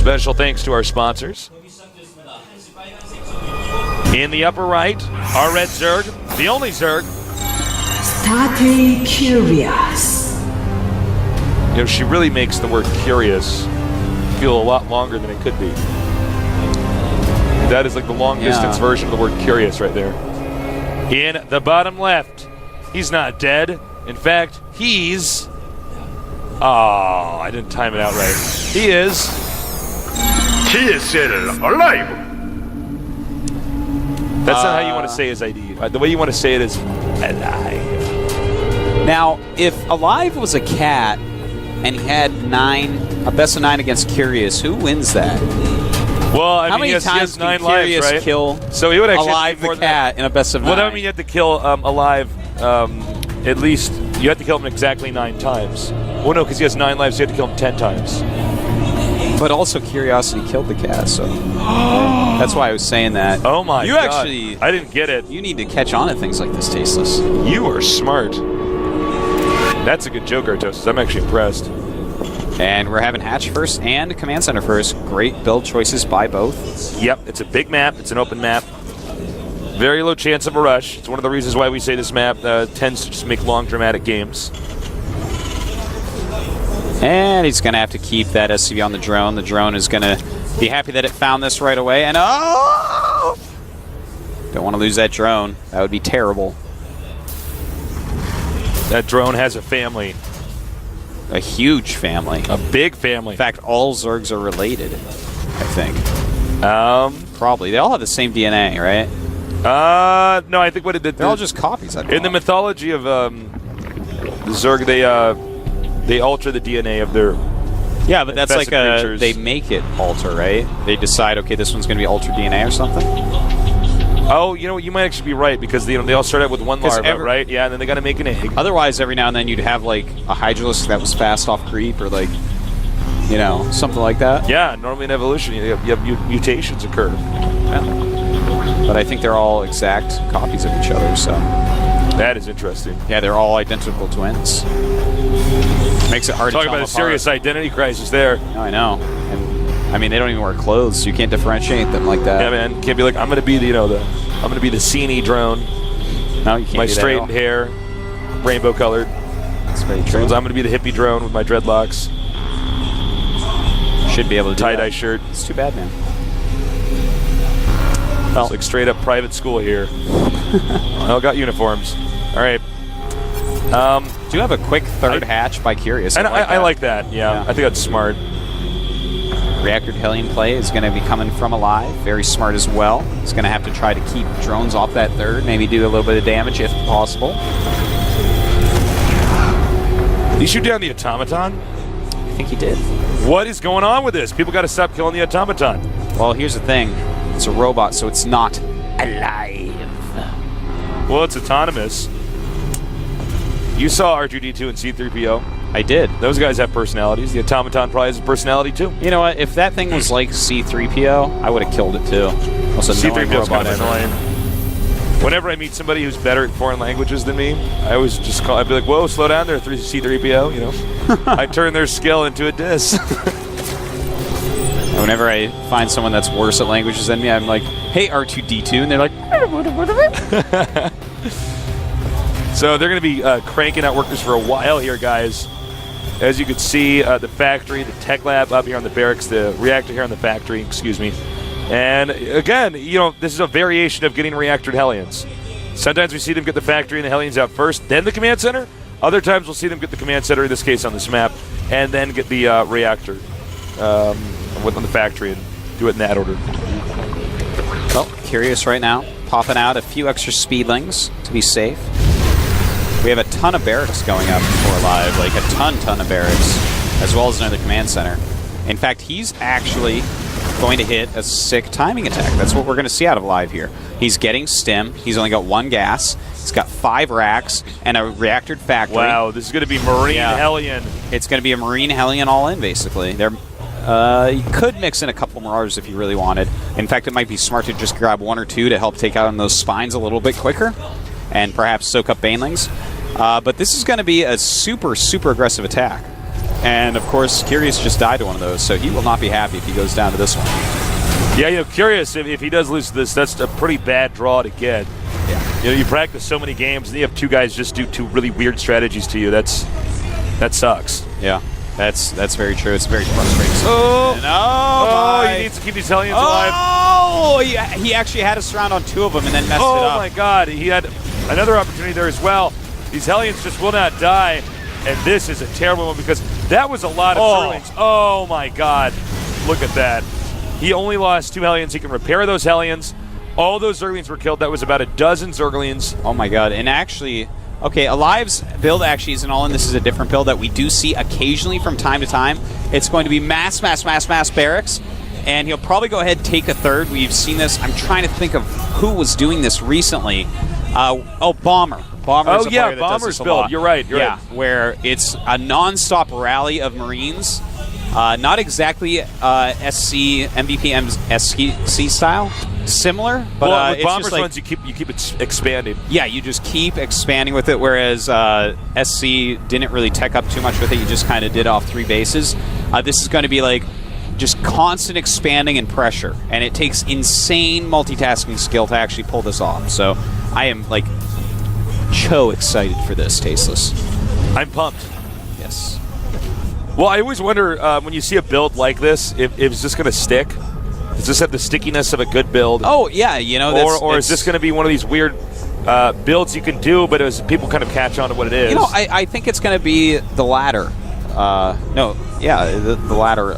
Special thanks to our sponsors. In the upper right, our red Zerg, the only Zerg. Stay curious. You know, she really makes the word curious feel a lot longer than it could be. That is like the long distance version of the word curious right there. In the bottom left, he's not dead. In fact, he's... Oh, I didn't time it out right. He is... He is still alive. That's not how you want to say his ID. The way you want to say it is alive. Now, if alive was a cat and he had a best of 9 against Curious, who wins that? Well, I How mean, many he has times 9 can Curious lives, right? kill so he would actually alive the cat in a best of 9? Well, that would mean you have to kill alive at least. You have to kill him exactly 9 times. Well, no, because he has 9 lives, so you have to kill him 10 times. But also Curiosity killed the cat, so that's why I was saying that. Oh my you God. Actually, I didn't get it. You need to catch on to things like this, Tasteless. You are smart. That's a good joke, Artosis. I'm actually impressed. And we're having Hatch first and Command Center first. Great build choices by both. Yep, it's a big map. It's an open map. Very low chance of a rush. It's one of the reasons why we say this map tends to just make long, dramatic games. And he's going to have to keep that SCV on the drone. The drone is going to be happy that it found this right away. And oh! Don't want to lose that drone. That would be terrible. That drone has a family. A huge family. A big family. In fact, all Zergs are related, I think. Probably. They all have the same DNA, right? No, I think what it did... They're all just copies. In the mythology of the Zerg, they alter the DNA of their... Yeah, but that's like creatures. They make it alter, right? They decide, okay, this one's going to be altered DNA or something? Oh, you know what? You might actually be right, because they all start out with one larva, right? Yeah, and then they got to make an egg. Otherwise, every now and then you'd have, like, a Hydralisk that was fast off creep, or, like, you know, something like that. Yeah, normally in evolution, you have mutations occur. Yeah. But I think they're all exact copies of each other, so... That is interesting. Yeah, they're all identical twins. Makes it hard to tell Talking about a serious identity crisis there. No, I know. And I mean, they don't even wear clothes, so you can't differentiate them like that. Yeah, man. Can't be like, I'm gonna be the, I'm gonna be the Sceeny drone. No, you can't. My straightened hair, rainbow colored. That's very true. I'm gonna be the hippie drone with my dreadlocks. Should be able to do tie-dye shirt. It's too bad, man. Well, it's like straight up private school here. All got uniforms. All right. Do you have a quick third hatch by Curious? And I like that. Yeah, I think that's smart. Reactored Hellion play is going to be coming from Alive. Very smart as well. He's going to have to try to keep drones off that third. Maybe do a little bit of damage if possible. Did he shoot down the automaton? I think he did. What is going on with this? People got to stop killing the automaton. Well, here's the thing. It's a robot, so it's not alive. Well, it's autonomous. You saw R2-D2 and C-3PO. I did. Those guys have personalities. The automaton probably has a personality, too. You know what? If that thing was like C-3PO, I would have killed it, too. C-3PO's kind of annoying. Whenever I meet somebody who's better at foreign languages than me, I always just I'd be like, whoa, slow down there, C-3PO, you know? I turn their skill into a diss. Whenever I find someone that's worse at languages than me, I'm like, hey, R2-D2, and they're like... So they're going to be cranking out workers for a while here, guys. As you can see, the factory, the tech lab up here on the barracks, the reactor here on the factory, excuse me. And again, you know, this is a variation of getting reactored Hellions. Sometimes we see them get the factory and the Hellions out first, then the command center. Other times we'll see them get the command center, in this case on this map, and then get the reactor on the factory and do it in that order. Well, Curious right now, popping out a few extra speedlings to be safe. We have a ton of barracks going up for Alive, like a ton of barracks, as well as another command center. In fact, he's actually going to hit a sick timing attack. That's what we're going to see out of Alive here. He's getting stim. He's only got 1 gas. He's got 5 racks and a reactored factory. Wow, this is going to be Marine Hellion. It's going to be a Marine Hellion all in, basically. You could mix in a couple Marauders if you really wanted. In fact, it might be smart to just grab 1 or 2 to help take out on those spines a little bit quicker and perhaps soak up Banelings. But this is going to be a super aggressive attack. And, of course, Curious just died to one of those, so he will not be happy if he goes down to this one. Yeah, Curious, if he does lose this, that's a pretty bad draw to get. Yeah. You practice so many games, and you have two guys just do two really weird strategies to you. That sucks. Yeah, that's very true. It's very frustrating. He needs to keep these Hellions alive. Oh, he actually had us surround on 2 of them and then messed it up. Oh my God, he had another opportunity there as well. These Hellions just will not die. And this is a terrible one because that was a lot of Zerglings. Oh my God. Look at that. He only lost 2 Hellions. He can repair those Hellions. All those Zerglings were killed. That was about a dozen Zerglings. Oh my God. And actually, okay, Alive's build actually isn't all in. This is a different build that we do see occasionally from time to time. It's going to be mass barracks. And he'll probably go ahead and take a third. We've seen this. I'm trying to think of who was doing this recently. Bomber. Bomber's Bomber's build. You're right. Where it's a non-stop rally of Marines. Not exactly SC, MVP, SC style. Similar, but with it's Bomber's just like, ones, you keep it expanding. Yeah, you just keep expanding with it, whereas SC didn't really tech up too much with it. You just kind of did off 3 bases. This is going to be like just constant expanding and pressure, and it takes insane multitasking skill to actually pull this off. So I am like so excited for this, Tasteless. I'm pumped. Yes. Well, I always wonder when you see a build like this, if it's just going to stick. Does this have the stickiness of a good build? Oh, yeah, or is this going to be one of these weird builds you can do, but as people kind of catch on to what it is? I think it's going to be the latter. The latter.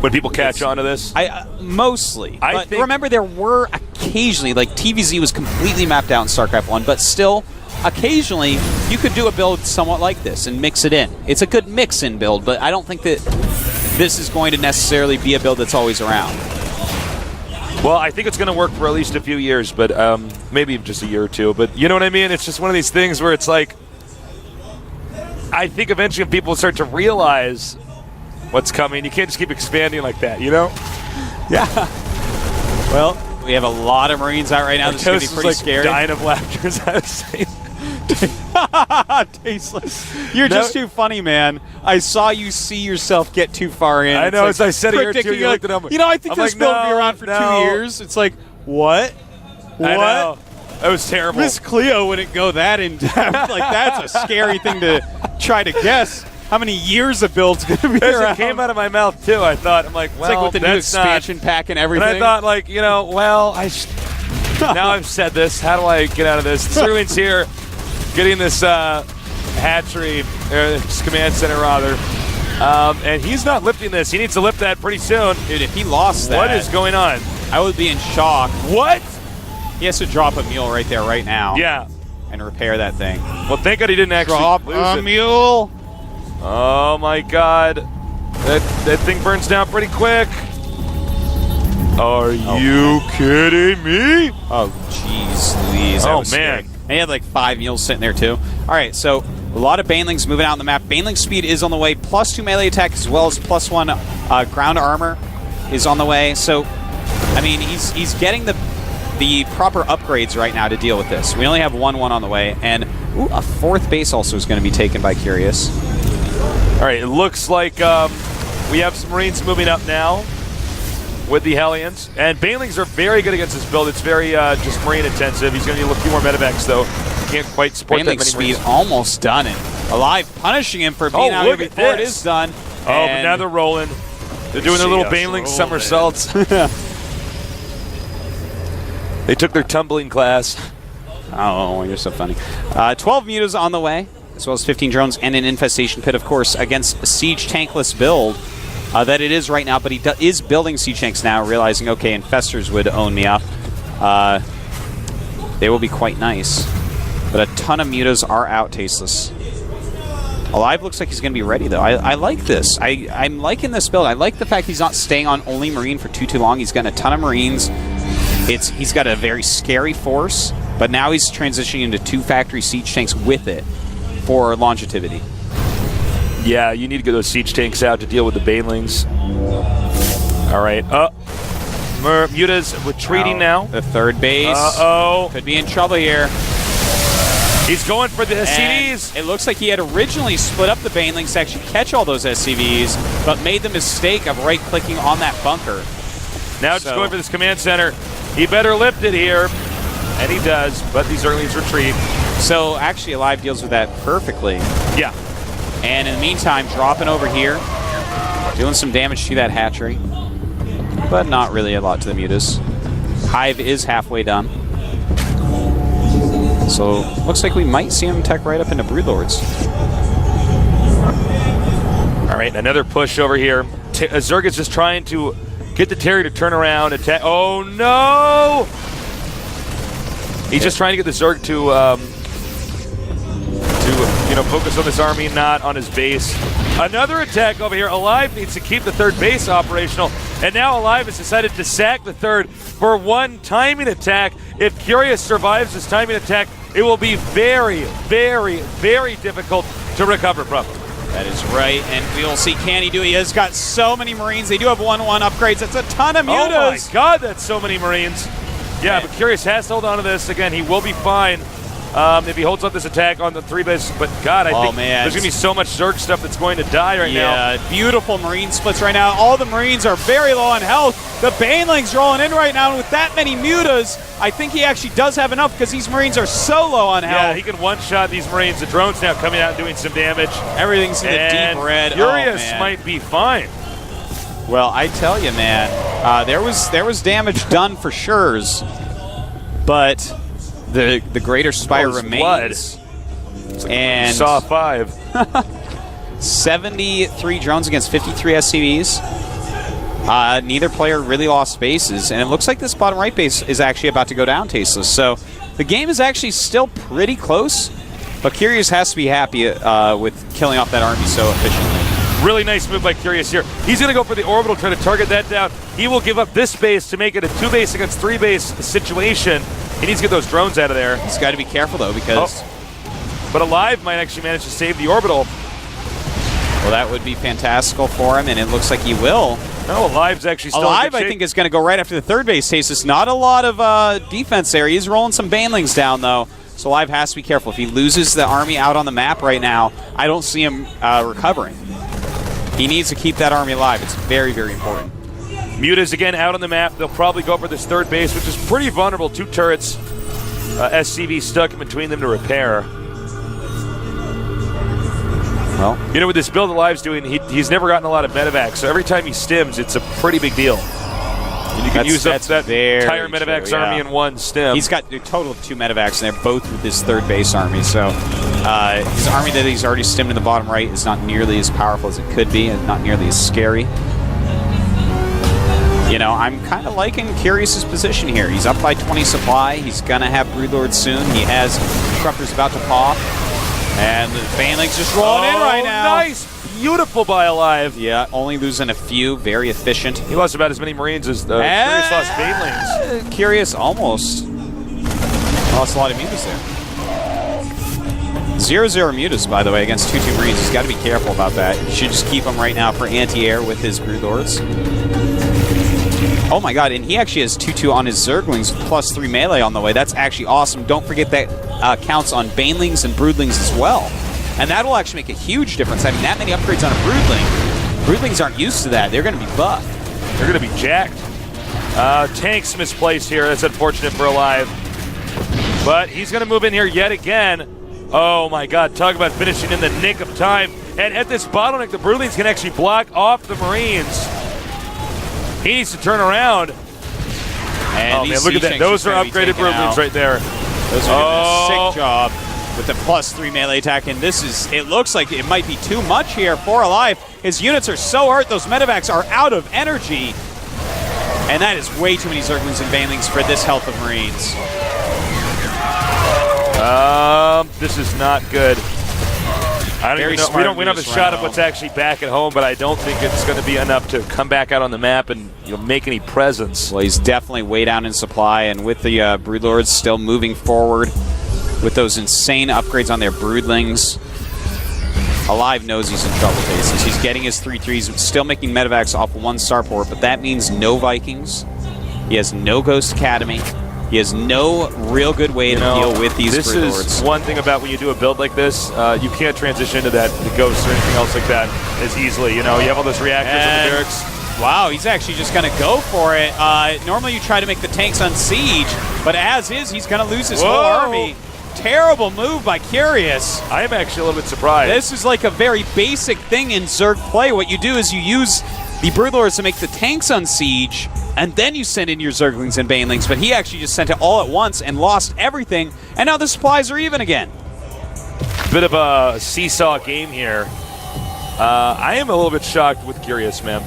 When people catch on to this? Mostly. I but think remember, there were occasionally, like TVZ was completely mapped out in StarCraft 1, but still, occasionally, you could do a build somewhat like this and mix it in. It's a good mix-in build, but I don't think that this is going to necessarily be a build that's always around. Well, I think it's going to work for at least a few years, but maybe just a year or two. But you know what I mean? It's just one of these things where it's like, I think eventually when people start to realize what's coming, you can't just keep expanding like that, you know? Yeah. Well, we have a lot of Marines out right now. This is going to be pretty scary. Dying of laughter as I was saying. Tasteless. You're just too funny, man. I saw you see yourself get too far in. I know, as I said here too, you looked at them. I think this build will be around for 2 years. It's like, what? I know. That was terrible. Miss Cleo wouldn't go that in depth. Like, that's a scary thing to try to guess. How many years a build's going to be around? It came out of my mouth, too. I thought, well, it's like with the new expansion pack and everything. And I thought, now I've said this. How do I get out of this? Zergling's here, getting this hatchery, this command center, rather. And he's not lifting this. He needs to lift that pretty soon. Dude, if he lost that... What is going on? I would be in shock. What? He has to drop a mule right there, right now. Yeah. And repair that thing. Well, thank God he didn't actually drop lose a it. Mule. Oh, my God. That thing burns down pretty quick. Are you kidding me? Oh, jeez Louise. That was man. Scary. And he had like 5 mules sitting there, too. All right, so a lot of Banelings moving out on the map. Baneling speed is on the way. +2 melee attack as well as +1 ground armor is on the way. So, I mean, he's getting the proper upgrades right now to deal with this. We only have 1-1 on the way, and a 4th base also is going to be taken by Curious. All right, it looks like we have some Marines moving up now with the Hellions, and Banelings are very good against this build. It's very just Marine intensive. He's going to need a few more medevacs, though. He can't quite support that many speed Marines. Almost done it. Alive punishing him for being out here before it is done. Oh, but now they're rolling. They're doing their little Baneling somersaults. They took their tumbling class. Oh, you're so funny. 12 mutas on the way, as well as 15 drones and an infestation pit, of course, against a siege tankless build that it is right now. But he is building siege tanks now, realizing, okay, infestors would own me up. They will be quite nice. But a ton of mutas are out, Tasteless. Alive looks like he's going to be ready, though. I like this. I'm liking this build. I like the fact he's not staying on only Marine for too long. He's got a ton of Marines. He's got a very scary force, but now he's transitioning into 2 factory siege tanks with it for longevity. Yeah, you need to get those siege tanks out to deal with the Banelings. All right. Muta's retreating now. The 3rd base. Uh-oh. Could be in trouble here. He's going for the SCVs. And it looks like he had originally split up the Banelings to actually catch all those SCVs, but made the mistake of right-clicking on that bunker. Now just going for this command center. He better lift it here. And he does, but these Zerglings retreat. So actually Alive deals with that perfectly. Yeah. And in the meantime, dropping over here, doing some damage to that hatchery, but not really a lot to the Mutas. Hive is halfway done. So looks like we might see him tech right up into Broodlords. All right, another push over here. Zerg is just trying to get the Terry to turn around, attack. Oh no! He's just trying to get the Zerg to focus on this army, not on his base. Another attack over here. Alive needs to keep the third base operational, and now Alive has decided to sack the third for one timing attack. If Curious survives this timing attack, it will be very, very, very difficult to recover from. That is right, and we will see, can he do it? He has got so many Marines. They do have 1-1 upgrades. That's a ton of Mutas. Oh my god, that's so many Marines. Yeah, but Curious has to hold on to this. Again, he will be fine if he holds up this attack on the 3 base. But God, I think there's going to be so much Zerg stuff that's going to die right now. Yeah, beautiful Marine splits right now. All the Marines are very low on health. The Banelings rolling in right now, and with that many Mutas, I think he actually does have enough because these Marines are so low on health. Yeah, he can one-shot these Marines. The drone's now coming out and doing some damage. Everything's in the deep red. Curious might be fine. Well, I tell you, man, there was damage done for sure's, but the Greater Spire remains. And saw 5. 73 drones against 53 SCVs. Neither player really lost bases, and it looks like this bottom right base is actually about to go down tasteless. So the game is actually still pretty close, but Curious has to be happy with killing off that army so efficiently. Really nice move by Curious here. He's going to go for the orbital, try to target that down. He will give up this base to make it a 2-base against 3-base situation. He needs to get those drones out of there. He's got to be careful, though, because... But Alive might actually manage to save the orbital. Well, that would be fantastical for him, and it looks like he will. No, Alive's actually still Alive, I think, is going to go right after the 3rd base. Tastes not a lot of defense there. He's rolling some Banelings down, though. So Alive has to be careful. If he loses the army out on the map right now, I don't see him recovering. He needs to keep that army alive. It's very, very important. Mutas again out on the map. They'll probably go for this 3rd base, which is pretty vulnerable. 2 turrets. SCV stuck in between them to repair. Well, you know, with this build Alive's doing, he's never gotten a lot of medevacs, so every time he stims, it's a pretty big deal. And you can use up that entire medevacs army in one stim. He's got a total of 2 medevacs, and they're both with his 3rd base army, so his army that he's already stimmed in the bottom right is not nearly as powerful as it could be, and not nearly as scary. You know, I'm kind of liking Curious's position here. He's up by 20 supply. He's going to have Broodlord soon. He has Corruptors about to pop. And the Banelings just rolling in right now. Nice. Beautiful by Alive. Yeah, only losing a few. Very efficient. He lost about as many Marines as the Curious lost Banelings. Curious almost lost a lot of Mutas there. 0-0 Mutas, by the way, against 2-2 Marines. He's got to be careful about that. You should just keep him right now for anti-air with his Broodlords. Oh my god, and he actually has 2-2 on his Zerglings, +3 melee on the way. That's actually awesome. Don't forget that counts on Banelings and Broodlings as well. And that will actually make a huge difference. Having that many upgrades on a Broodling. Broodlings aren't used to that. They're going to be buffed. They're going to be jacked. Tanks misplaced here. That's unfortunate for Alive. But he's going to move in here yet again. Oh my god, talk about finishing in the nick of time. And at this bottleneck, the Broodlings can actually block off the Marines. He needs to turn around. And oh man, look at that. Those are upgraded Broodlings right there. Those are doing a sick job with the +3 melee attack. And this is, it looks like it might be too much here for Alive. His units are so hurt. Those medevacs are out of energy. And that is way too many Zerglings and Banelings for this health of Marines. This is not good. I don't even know. We don't have a shot of what's actually back at home, but I don't think it's going to be enough to come back out on the map and make any presence. Well, he's definitely way down in supply, and with the Broodlords still moving forward with those insane upgrades on their Broodlings, Alive knows he's in trouble, Faces. He's getting his 3-3s, still making medevacs off 1 starport, but that means no Vikings. He has no Ghost Academy. He has no real good way to deal with these This Broodlords. is one thing about when you do a build like this, you can't transition into that, the ghosts or anything else like that as easily. You know, you have all those reactors on the barracks. Wow, he's actually just going to go for it. Normally you try to make the tanks on siege, but as is, he's going to lose his whole army. Terrible move by Curious. I am actually a little bit surprised. This is like a very basic thing in Zerg play. What you do is you use the Broodlords to make the tanks on siege, and then you send in your Zerglings and Banelings, but he actually just sent it all at once and lost everything, and now the supplies are even again. Bit of a seesaw game here. I am a little bit shocked with Curious, man.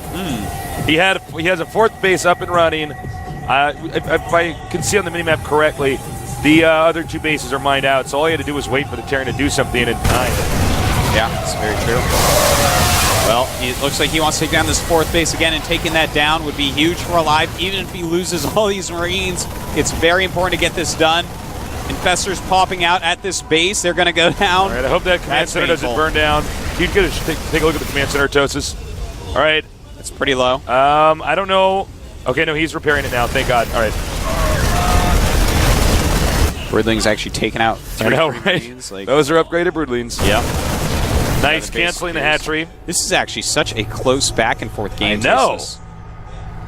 He has a 4th base up and running. If I can see on the minimap correctly, the other 2 bases are mined out, so all he had to do was wait for the Terran to do something and time it. Yeah, that's very true. Well, it looks like he wants to take down this 4th base again, and taking that down would be huge for Alive. Even if he loses all these Marines, it's very important to get this done. Infestors popping out at this base. They're going to go down. All right, I hope that command center doesn't burn down. You could take a look at the command center, Tosis. All right. It's pretty low. I don't know. Okay, no, he's repairing it now. Thank God. All right. Broodling's actually taken out 3 I know, right? Marines, like, those are upgraded Broodlings. Yep. Nice canceling the hatchery. This is actually such a close back and forth game. I know.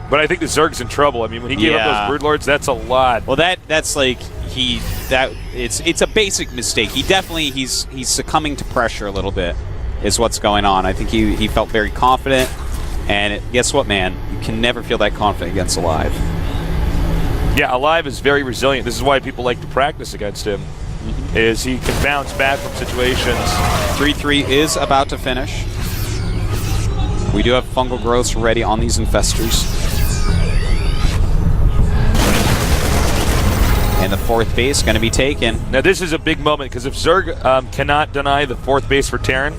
But I think the Zerg's in trouble. I mean, when he gave up those Broodlords, that's a lot. Well, that's like it's a basic mistake. He's succumbing to pressure a little bit, is what's going on. I think he felt very confident, and guess what, man? You can never feel that confident against Alive. Yeah, Alive is very resilient. This is why people like to practice against him. Is he can bounce back from situations. 3-3 is about to finish. We do have fungal growths ready on these infestors. And the 4th base going to be taken. Now this is a big moment because if Zerg cannot deny the 4th base for Terran,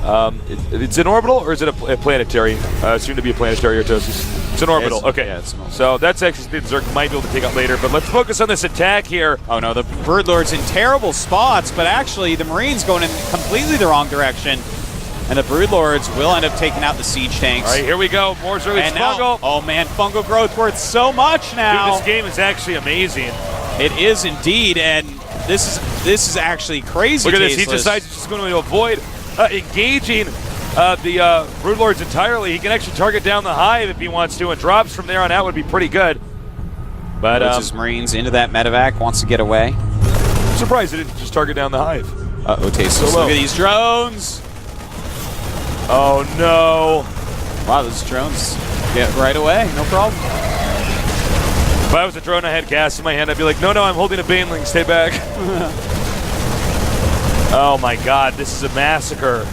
it's an orbital or is it a planetary? Soon to be a planetary, Artosis. It's an orbital. Okay. Yeah, it's an orbital. So that's actually something Zerg might be able to take out later. But let's focus on this attack here. Oh no, the Broodlord's in terrible spots, but actually the Marines going in completely the wrong direction. And the Broodlords will end up taking out the siege tanks. All right, here we go. More Zerglings. Fungal. Oh man, fungal growth worth so much now. Dude, this game is actually amazing. It is indeed, and this is actually crazy. Look at this. He decides he's just going to avoid engaging the Broodlords entirely. He can actually target down the hive if he wants to, and drops from there on out would be pretty good. But his Marines into that medevac, wants to get away. I'm surprised he didn't just target down the hive. Uh-oh, Tasos. Look at these drones. Oh, no. Wow, those drones get right away. No problem. If I was a drone, I had gas in my hand, I'd be like, no, I'm holding a Baneling. Stay back. Oh, my God. This is a massacre.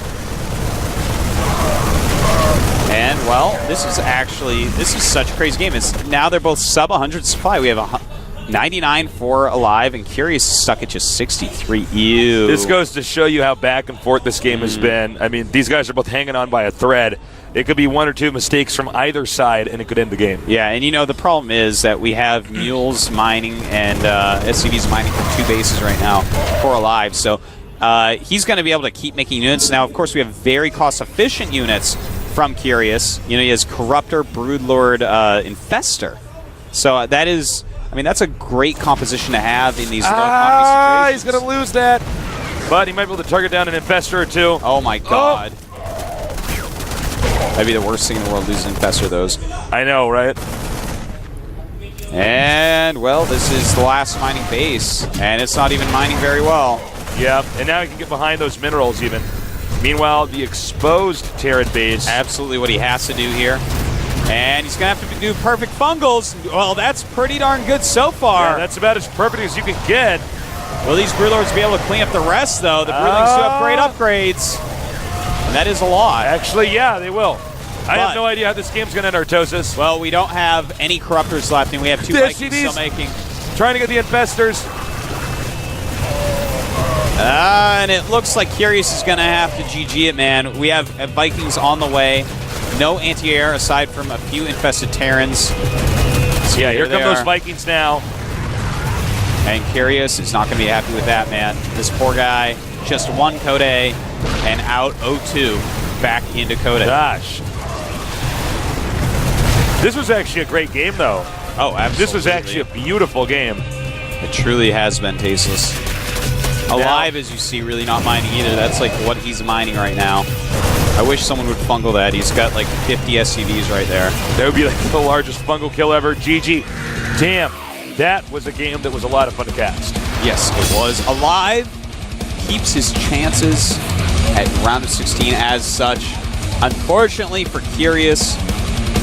And, well, this is such a crazy game. Now they're both sub 100 supply. We have 99 for Alive, and Curious is stuck at just 63. Ew. This goes to show you how back and forth this game has been. I mean, these guys are both hanging on by a thread. It could be 1 or 2 mistakes from either side, and it could end the game. Yeah, and the problem is that we have Mules mining and SCVs mining from 2 bases right now for Alive. So he's going to be able to keep making units. Now, of course, we have very cost-efficient units from Curious. He has Corruptor, Broodlord, Infestor. So that's a great composition to have in these low economy situations. He's going to lose that. But he might be able to target down an Infestor or 2. Oh, my God. That'd be the worst thing in the world, losing Infestor those. I know, right? And, well, this is the last mining base, and it's not even mining very well. Yeah, and now he can get behind those minerals even. Meanwhile, the exposed Terran base. Absolutely what he has to do here. And he's going to have to do perfect fungals. Well, that's pretty darn good so far. Yeah, that's about as perfect as you can get. Will these Broodlords be able to clean up the rest, though? The Broodlings do have great upgrades. And that is a lot. Actually, yeah, they will. I have no idea how this game's going to end, Artosis. Well, we don't have any Corruptors left, and we have 2 Vikings still making. Trying to get the Infestors. And it looks like Curious is going to have to GG it, man. We have Vikings on the way. No anti-air aside from a few infested Terrans. So yeah, here come those Vikings now. And Curious is not going to be happy with that, man. This poor guy, just 1 Code A and out 0-2 back into Code A. Gosh. This was actually a great game, though. Oh, absolutely. This was actually a beautiful game. It truly has been tasteless. Alive, as you see, really not mining either. That's like what he's mining right now. I wish someone would fungal that. He's got like 50 SCVs right there. That would be like the largest fungal kill ever. GG. Damn, that was a game that was a lot of fun to cast. Yes, it was. Alive keeps his chances at round of 16 as such. Unfortunately for Curious,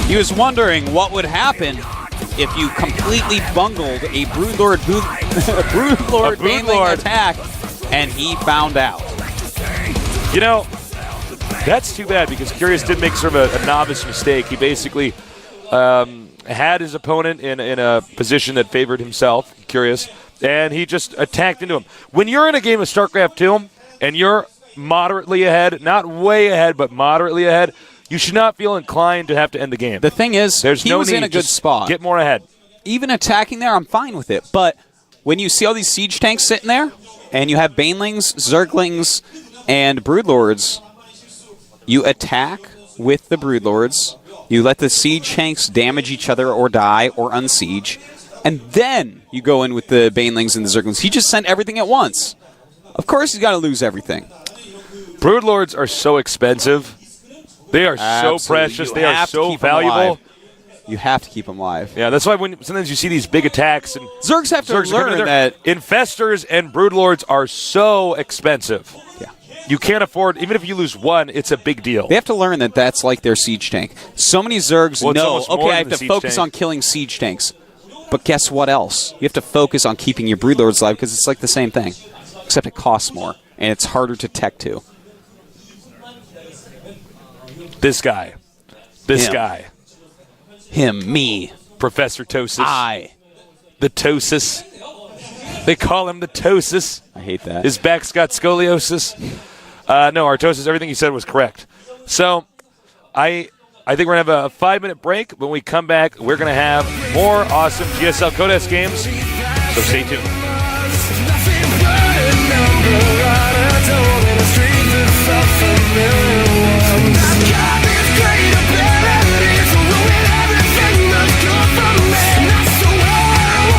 he was wondering what would happen if you completely bungled a Broodlord Baneling attack, and he found out. You know, that's too bad because Curious did make sort of a novice mistake. He basically had his opponent in a position that favored himself, Curious, and he just attacked into him. When you're in a game of StarCraft 2 and you're moderately ahead, not way ahead, but moderately ahead, you should not feel inclined to have to end the game. The thing is, he was in a good spot. Get more ahead. Even attacking there, I'm fine with it. But when you see all these siege tanks sitting there, and you have Banelings, Zerglings, and Broodlords, you attack with the Broodlords, you let the siege tanks damage each other or die or unsiege, and then you go in with the Banelings and the Zerglings. He just sent everything at once. Of course he's got to lose everything. Broodlords are so expensive. They are so precious. They are so valuable. You have to keep them alive. Yeah, that's why when sometimes you see these big attacks and Zergs have to learn that Infestors and Broodlords are so expensive. Yeah. You can't afford, even if you lose one, it's a big deal. They have to learn that that's like their siege tank. So many Zergs know, okay, I have to focus on killing siege tanks. But guess what else? You have to focus on keeping your Broodlords alive because it's like the same thing. Except it costs more, and it's harder to tech to. This guy. This guy. Him, me. Professor Tosis. The Tosis. They call him the Tosis. I hate that. His back's got scoliosis. No, Artosis, everything he said was correct. So, I think we're going to have a 5-minute break. When we come back, we're going to have more awesome GSL Codex games. So stay tuned.